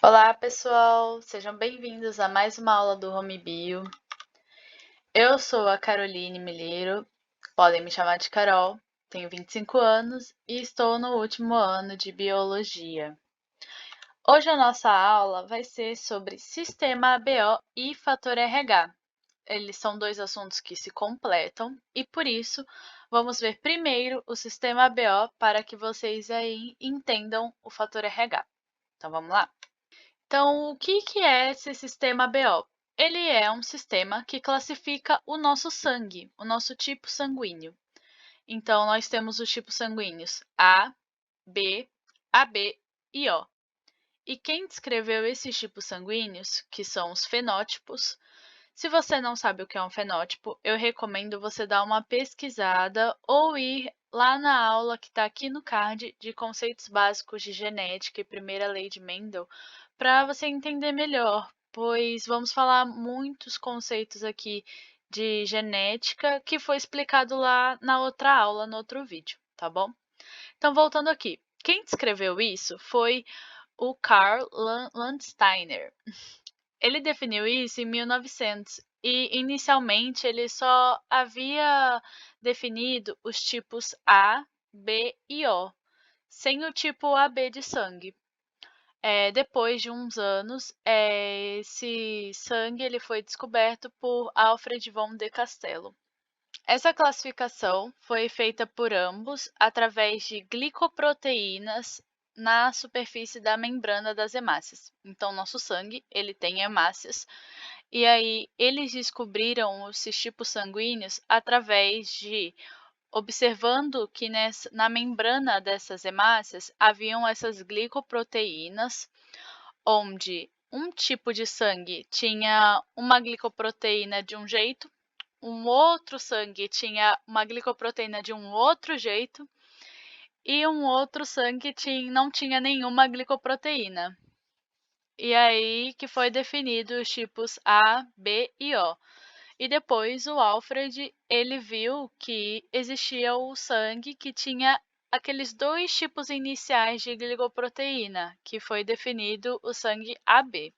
Olá, pessoal! Sejam bem-vindos a mais uma aula do Home Bio. Eu sou a Caroline Milheiro, podem me chamar de Carol, tenho 25 anos e estou no último ano de Biologia. Hoje a nossa aula vai ser sobre Sistema ABO e Fator RH. Eles são dois assuntos que se completam e, por isso, vamos ver primeiro o Sistema ABO para que vocês aí entendam o Fator RH. Então, vamos lá? Então, o que é esse sistema ABO? Ele é um sistema que classifica o nosso sangue, o nosso tipo sanguíneo. Então, nós temos os tipos sanguíneos A, B, AB e O. E quem descreveu esses tipos sanguíneos, que são os fenótipos, se você não sabe o que é um fenótipo, eu recomendo você dar uma pesquisada ou ir lá na aula que está aqui no card de conceitos básicos de genética e primeira lei de Mendel, para você entender melhor, pois vamos falar muitos conceitos aqui de genética que foi explicado lá na outra aula, no outro vídeo, tá bom? Então, voltando aqui, quem descreveu isso foi o Karl Landsteiner. Ele definiu isso em 1900 e, inicialmente, ele só havia definido os tipos A, B e O, sem o tipo AB de sangue. Depois de uns anos, esse sangue ele foi descoberto por Alfred von de Castello. Essa classificação foi feita por ambos através de glicoproteínas na superfície da membrana das hemácias. Então, nosso sangue ele tem hemácias, e aí eles descobriram esses tipos sanguíneos através de observando que na membrana dessas hemácias haviam essas glicoproteínas, onde um tipo de sangue tinha uma glicoproteína de um jeito, um outro sangue tinha uma glicoproteína de um outro jeito e um outro sangue não tinha nenhuma glicoproteína. E aí que foi definido os tipos A, B e O. E depois o Alfred, ele viu que existia o sangue que tinha aqueles dois tipos iniciais de glicoproteína, que foi definido o sangue AB.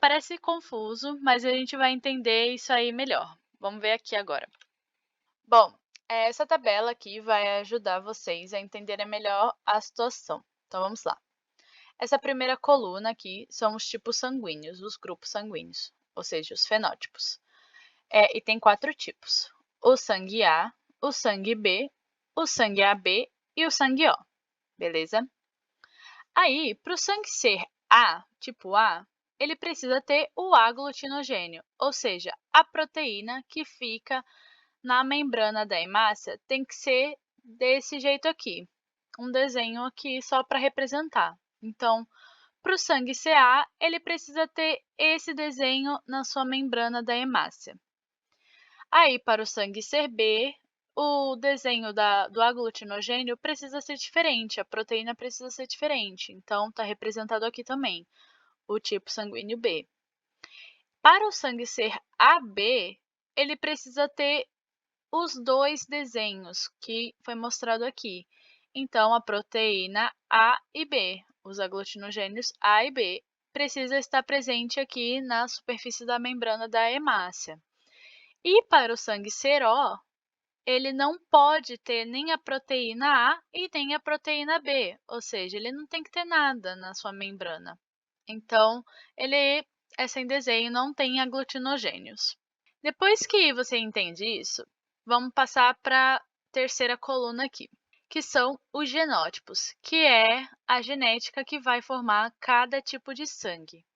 Parece confuso, mas a gente vai entender isso aí melhor. Vamos ver aqui agora. Bom, essa tabela aqui vai ajudar vocês a entenderem melhor a situação. Então, vamos lá. Essa primeira coluna aqui são os tipos sanguíneos, os grupos sanguíneos, ou seja, os fenótipos. E tem 4 tipos: o sangue A, o sangue B, o sangue AB e o sangue O, beleza? Aí, para o sangue ser A, tipo A, ele precisa ter o aglutinogênio, ou seja, a proteína que fica na membrana da hemácia tem que ser desse jeito aqui, um desenho aqui só para representar. Então, para o sangue CA, ele precisa ter esse desenho na sua membrana da hemácia. Aí, para o sangue ser B, o desenho do aglutinogênio precisa ser diferente, a proteína precisa ser diferente. Então, está representado aqui também, o tipo sanguíneo B. Para o sangue ser AB, ele precisa ter os dois desenhos que foi mostrado aqui. Então, a proteína A e B, os aglutinogênios A e B, precisa estar presente aqui na superfície da membrana da hemácia. E para o sangue ser O, ele não pode ter nem a proteína A e nem a proteína B, ou seja, ele não tem que ter nada na sua membrana. Então, ele é sem desenho, não tem aglutinogênios. Depois que você entende isso, vamos passar para a terceira coluna aqui, que são os genótipos, que é a genética que vai formar cada tipo de sangue.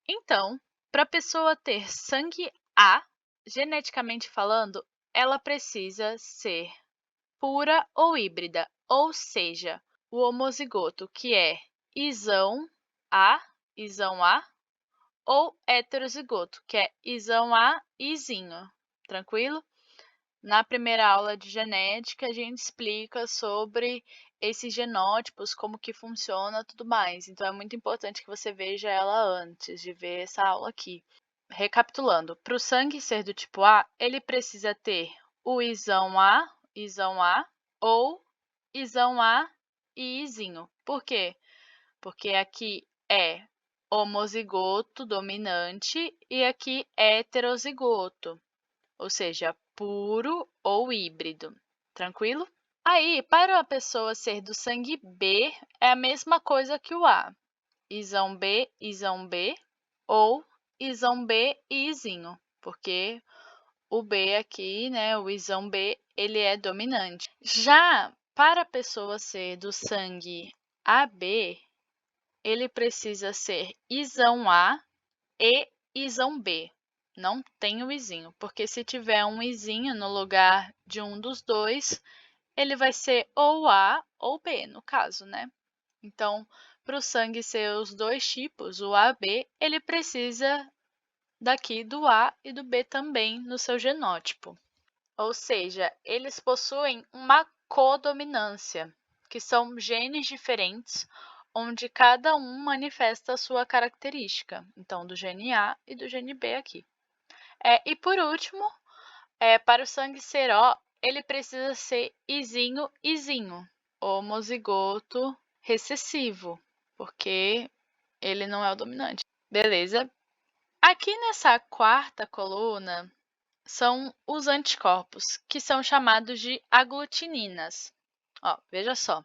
Então, para a pessoa ter sangue A, geneticamente falando, ela precisa ser pura ou híbrida, ou seja, o homozigoto, que é isão A, ou heterozigoto, que é isão A e izinho, tranquilo? Na primeira aula de genética, a gente explica sobre esses genótipos, como que funciona, tudo mais. Então, é muito importante que você veja ela antes de ver essa aula aqui. Recapitulando, para o sangue ser do tipo A, ele precisa ter o isão A, ou isão A e izinho. Por quê? Porque aqui é homozigoto dominante e aqui é heterozigoto, ou seja, puro ou híbrido. Tranquilo? Aí, para uma pessoa ser do sangue B, é a mesma coisa que o A. Isão B, ou isão B e izinho, porque o B aqui, né, o isão B, ele é dominante. Já para a pessoa ser do sangue AB, ele precisa ser isão A e isão B. Não tem o izinho, porque se tiver um izinho no lugar de um dos dois, ele vai ser ou A ou B, no caso, né? Então, para o sangue ser os dois tipos, o AB, ele precisa daqui do A e do B também no seu genótipo. Ou seja, eles possuem uma codominância, que são genes diferentes, onde cada um manifesta a sua característica. Então, do gene A e do gene B aqui. E por último, para o sangue ser O, ele precisa ser izinho, homozigoto recessivo, porque ele não é o dominante. Beleza? Aqui nessa quarta coluna são os anticorpos, que são chamados de aglutininas. Ó, veja só,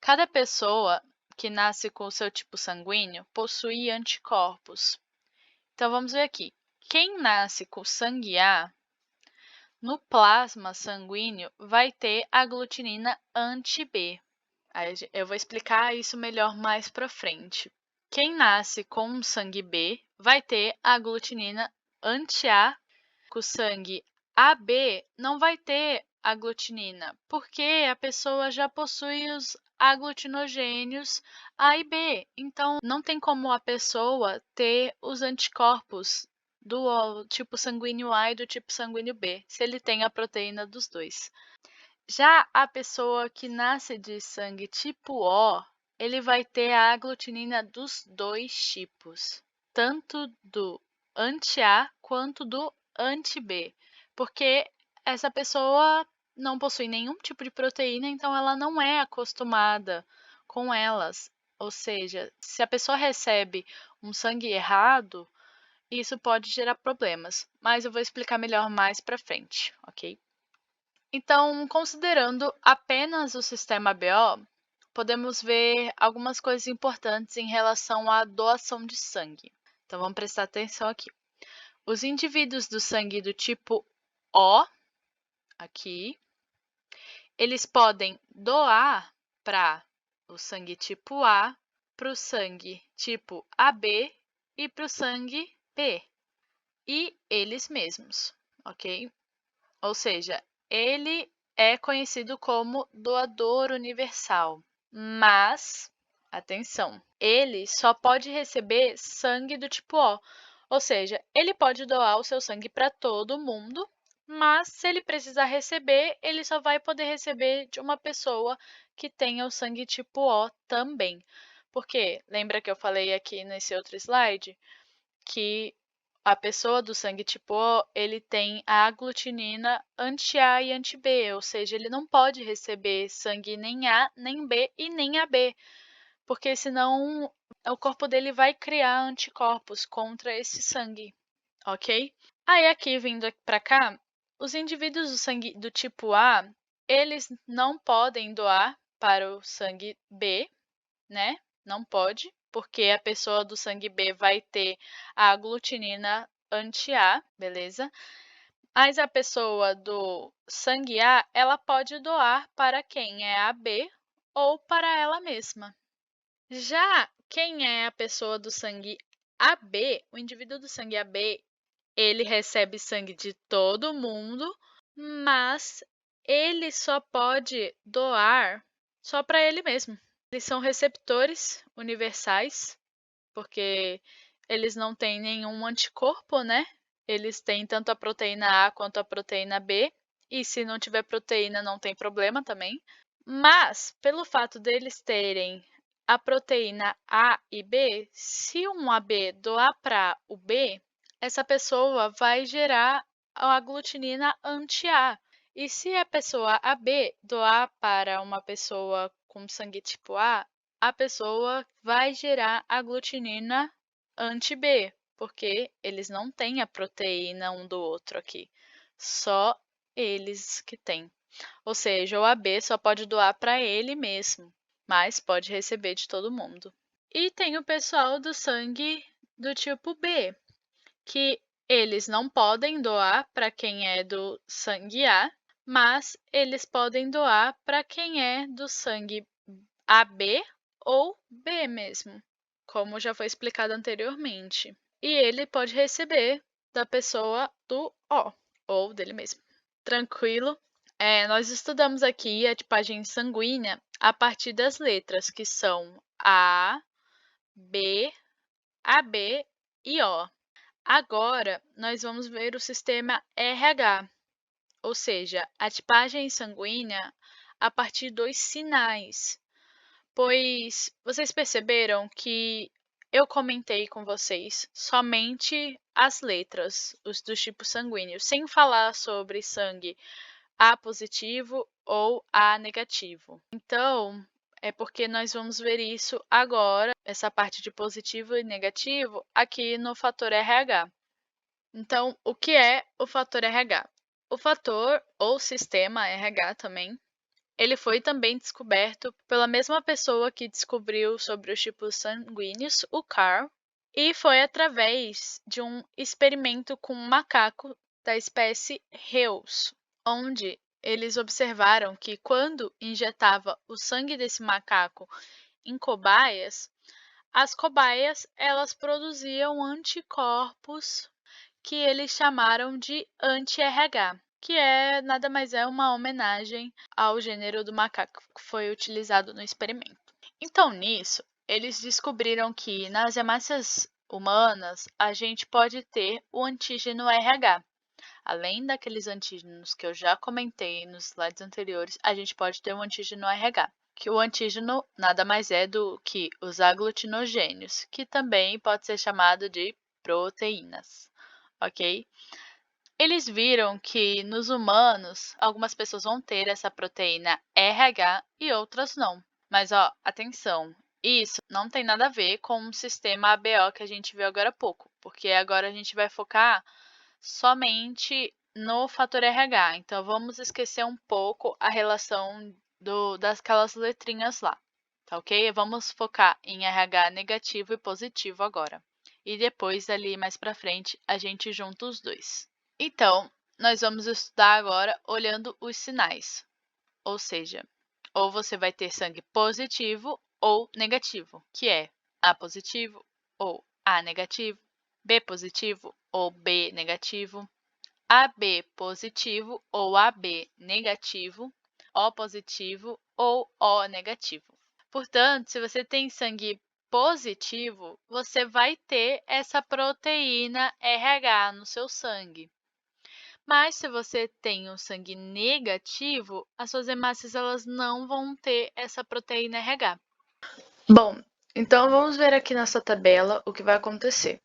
cada pessoa que nasce com o seu tipo sanguíneo possui anticorpos. Então, vamos ver aqui. Quem nasce com sangue A, no plasma sanguíneo, vai ter aglutinina anti-B. Eu vou explicar isso melhor mais para frente. Quem nasce com sangue B vai ter aglutinina anti-A. Com sangue AB não vai ter aglutinina, porque a pessoa já possui os aglutinogênios A e B. Então, não tem como a pessoa ter os anticorpos do tipo sanguíneo A e do tipo sanguíneo B, se ele tem a proteína dos dois. Já a pessoa que nasce de sangue tipo O, ele vai ter a aglutinina dos dois tipos, tanto do anti-A quanto do anti-B, porque essa pessoa não possui nenhum tipo de proteína, então ela não é acostumada com elas. Ou seja, se a pessoa recebe um sangue errado, isso pode gerar problemas, mas eu vou explicar melhor mais para frente, ok? Então, considerando apenas o sistema BO, podemos ver algumas coisas importantes em relação à doação de sangue. Então, vamos prestar atenção aqui. Os indivíduos do sangue do tipo O, aqui, eles podem doar para o sangue tipo A, para o sangue tipo AB e para o sangue B. E eles mesmos, ok? Ou seja, ele é conhecido como doador universal, mas, atenção, ele só pode receber sangue do tipo O, ou seja, ele pode doar o seu sangue para todo mundo, mas se ele precisar receber, ele só vai poder receber de uma pessoa que tenha o sangue tipo O também. Porque, lembra que eu falei aqui nesse outro slide que a pessoa do sangue tipo O, ele tem a aglutinina anti-A e anti-B, ou seja, ele não pode receber sangue nem A, nem B e nem AB, porque senão o corpo dele vai criar anticorpos contra esse sangue, ok? Aí aqui, vindo para cá, os indivíduos do sangue do tipo A, eles não podem doar para o sangue B, né? Não pode, porque a pessoa do sangue B vai ter a aglutinina anti-A, beleza? Mas a pessoa do sangue A, ela pode doar para quem é AB ou para ela mesma. Já quem é a pessoa do sangue AB, o indivíduo do sangue AB, ele recebe sangue de todo mundo, mas ele só pode doar só para ele mesmo. Eles são receptores universais, porque eles não têm nenhum anticorpo, né? Eles têm tanto a proteína A quanto a proteína B, e se não tiver proteína, não tem problema também. Mas, pelo fato deles terem a proteína A e B, se um AB doar para o B, essa pessoa vai gerar a aglutinina anti-A. E se a pessoa AB doar para uma pessoa com sangue tipo a pessoa vai gerar aglutinina anti-B, porque eles não têm a proteína um do outro aqui, só eles que têm. Ou seja, o AB só pode doar para ele mesmo, mas pode receber de todo mundo. E tem o pessoal do sangue do tipo B, que eles não podem doar para quem é do sangue A, mas eles podem doar para quem é do sangue AB ou B mesmo, como já foi explicado anteriormente. E ele pode receber da pessoa do O, ou dele mesmo. Tranquilo? Nós estudamos aqui a tipagem sanguínea a partir das letras, que são A, B, AB e O. Agora, nós vamos ver o sistema RH, ou seja, a tipagem sanguínea a partir dos sinais. Pois vocês perceberam que eu comentei com vocês somente as letras, os dos tipos sanguíneos, sem falar sobre sangue A positivo ou A negativo. Então, é porque nós vamos ver isso agora, essa parte de positivo e negativo, aqui no fator RH. Então, o que é o fator RH? O fator, ou sistema RH também, ele foi também descoberto pela mesma pessoa que descobriu sobre os tipos sanguíneos, o Carl, e foi através de um experimento com um macaco da espécie Reus, onde eles observaram que quando injetava o sangue desse macaco em cobaias, as cobaias elas produziam anticorpos que eles chamaram de anti-RH, que nada mais é uma homenagem ao gênero do macaco que foi utilizado no experimento. Então, nisso, eles descobriram que nas hemácias humanas a gente pode ter o antígeno RH. Além daqueles antígenos que eu já comentei nos slides anteriores, a gente pode ter o antígeno RH, que o antígeno nada mais é do que os aglutinogênios, que também pode ser chamado de proteínas, ok? Eles viram que nos humanos, algumas pessoas vão ter essa proteína RH e outras não. Mas, ó, atenção, isso não tem nada a ver com o sistema ABO que a gente viu agora há pouco, porque agora a gente vai focar somente no fator RH. Então, vamos esquecer um pouco a relação daquelas letrinhas lá, tá ok? Vamos focar em RH negativo e positivo agora. E depois, ali mais para frente, a gente junta os dois. Então, nós vamos estudar agora olhando os sinais, ou seja, ou você vai ter sangue positivo ou negativo, que é A positivo ou A negativo, B positivo ou B negativo, AB positivo ou AB negativo, O positivo ou O negativo. Portanto, se você tem sangue positivo, você vai ter essa proteína RH no seu sangue. Mas se você tem o sangue negativo, as suas hemácias elas não vão ter essa proteína RH. Bom, então vamos ver aqui nessa tabela o que vai acontecer.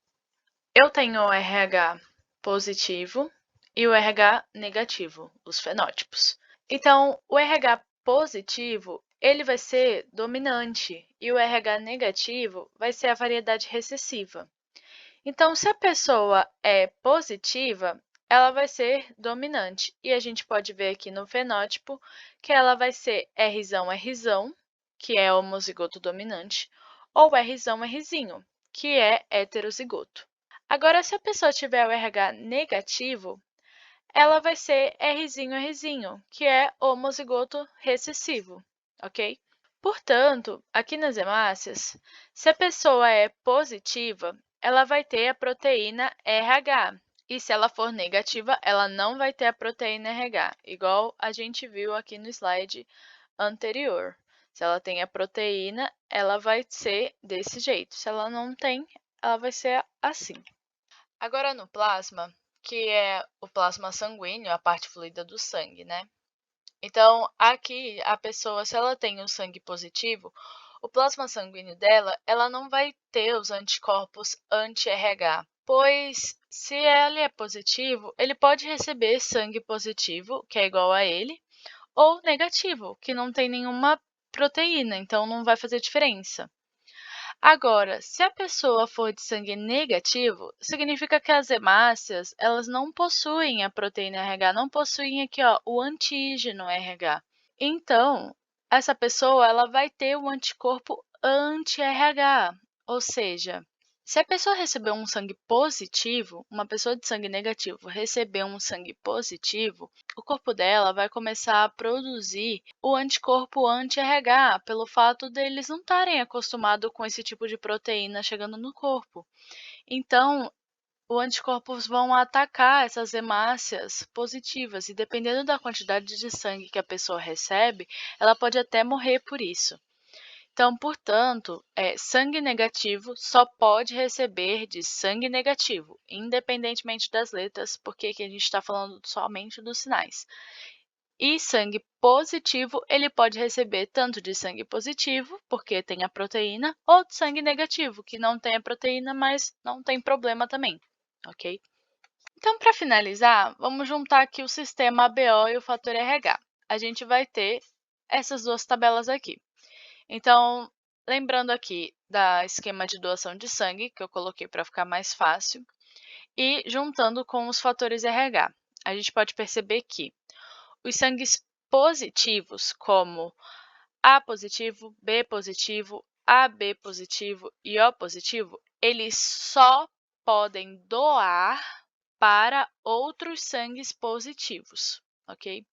Eu tenho o RH positivo e o RH negativo, os fenótipos. Então, o RH positivo, ele vai ser dominante e o RH negativo vai ser a variedade recessiva. Então, se a pessoa é positiva, ela vai ser dominante. E a gente pode ver aqui no fenótipo que ela vai ser Rzão, que é homozigoto dominante, ou Rzinho, que é heterozigoto. Agora, se a pessoa tiver o RH negativo, ela vai ser Rzinho, que é homozigoto recessivo, ok? Portanto, aqui nas hemácias, se a pessoa é positiva, ela vai ter a proteína RH. E se ela for negativa, ela não vai ter a proteína RH, igual a gente viu aqui no slide anterior. Se ela tem a proteína, ela vai ser desse jeito. Se ela não tem, ela vai ser assim. Agora no plasma, que é o plasma sanguíneo, a parte fluida do sangue, né? Então, aqui, a pessoa, se ela tem o sangue positivo, o plasma sanguíneo dela, ela não vai ter os anticorpos anti-RH. pois se ele é positivo, ele pode receber sangue positivo, que é igual a ele, ou negativo, que não tem nenhuma proteína, então não vai fazer diferença. Agora, se a pessoa for de sangue negativo, significa que as hemácias, elas não possuem a proteína RH, não possuem aqui, ó, o antígeno RH. Então, essa pessoa, ela vai ter o anticorpo anti-RH, ou seja, se a pessoa receber um sangue positivo, uma pessoa de sangue negativo receber um sangue positivo, o corpo dela vai começar a produzir o anticorpo anti-RH, pelo fato deles não estarem acostumados com esse tipo de proteína chegando no corpo. Então, os anticorpos vão atacar essas hemácias positivas e, dependendo da quantidade de sangue que a pessoa recebe, ela pode até morrer por isso. Então, portanto, sangue negativo só pode receber de sangue negativo, independentemente das letras, porque aqui a gente está falando somente dos sinais. E sangue positivo, ele pode receber tanto de sangue positivo, porque tem a proteína, ou de sangue negativo, que não tem a proteína, mas não tem problema também, ok? Então, para finalizar, vamos juntar aqui o sistema ABO e o fator RH. A gente vai ter essas duas tabelas aqui. Então, lembrando aqui da esquema de doação de sangue, que eu coloquei para ficar mais fácil, e juntando com os fatores RH, a gente pode perceber que os sangues positivos, como A positivo, B positivo, AB positivo e O positivo, eles só podem doar para outros sangues positivos, ok?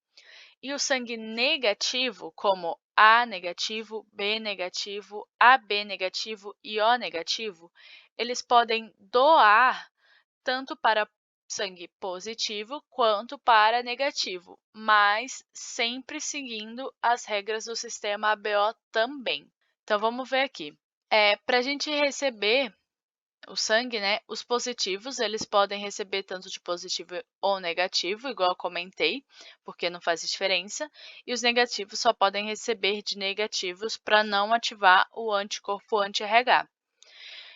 E o sangue negativo, como A negativo, B negativo, AB negativo e O negativo, eles podem doar tanto para sangue positivo quanto para negativo, mas sempre seguindo as regras do sistema ABO também. Então, vamos ver aqui. Para a gente receber o sangue, né? Os positivos, eles podem receber tanto de positivo ou negativo, igual eu comentei, porque não faz diferença. E os negativos só podem receber de negativos para não ativar o anticorpo anti-RH.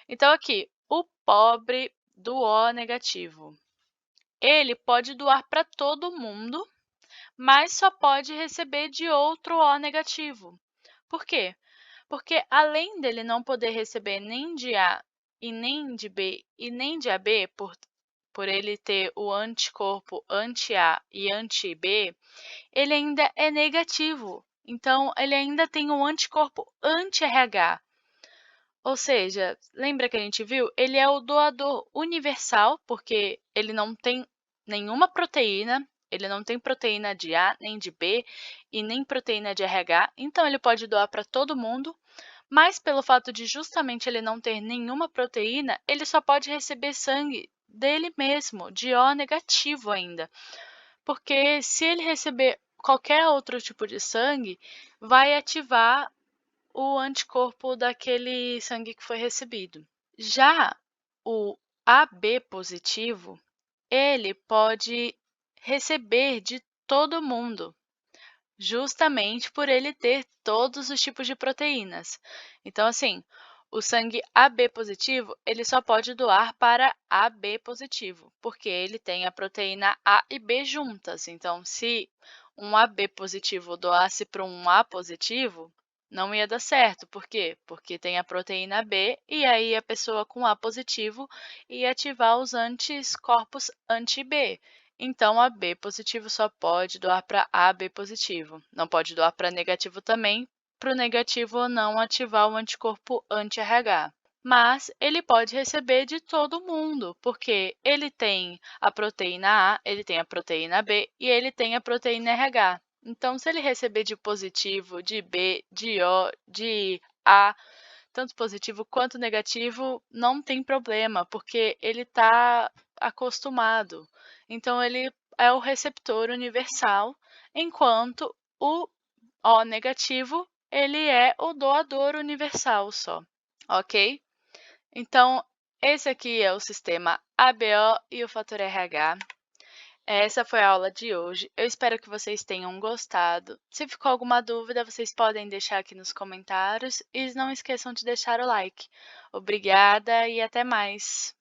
Então, aqui, o pobre do O negativo. Ele pode doar para todo mundo, mas só pode receber de outro O negativo. Por quê? Porque além dele não poder receber nem de A e nem de B e nem de AB, por ele ter o anticorpo anti-A e anti-B, ele ainda é negativo. Então, ele ainda tem um anticorpo anti-RH. Ou seja, lembra que a gente viu? Ele é o doador universal, porque ele não tem nenhuma proteína, ele não tem proteína de A, nem de B e nem proteína de RH, então ele pode doar para todo mundo, mas pelo fato de justamente ele não ter nenhuma proteína, ele só pode receber sangue dele mesmo, de O negativo ainda. Porque se ele receber qualquer outro tipo de sangue, vai ativar o anticorpo daquele sangue que foi recebido. Já o AB positivo, ele pode receber de todo mundo, justamente por ele ter todos os tipos de proteínas. Então, assim, o sangue AB positivo, ele só pode doar para AB positivo, porque ele tem a proteína A e B juntas. Então, se um AB positivo doasse para um A positivo, não ia dar certo. Por quê? Porque tem a proteína B e aí a pessoa com A positivo ia ativar os anticorpos anti-B. Então, AB positivo só pode doar para AB positivo. Não pode doar para negativo também, para o negativo não ativar o anticorpo anti-RH. Mas ele pode receber de todo mundo, porque ele tem a proteína A, ele tem a proteína B e ele tem a proteína RH. Então, se ele receber de positivo, de B, de O, de A, tanto positivo quanto negativo, não tem problema, porque ele está acostumado. Então, ele é o receptor universal, enquanto o O negativo, ele é o doador universal só, ok? Então, esse aqui é o sistema ABO e o fator RH. Essa foi a aula de hoje. Eu espero que vocês tenham gostado. Se ficou alguma dúvida, vocês podem deixar aqui nos comentários e não esqueçam de deixar o like. Obrigada e até mais!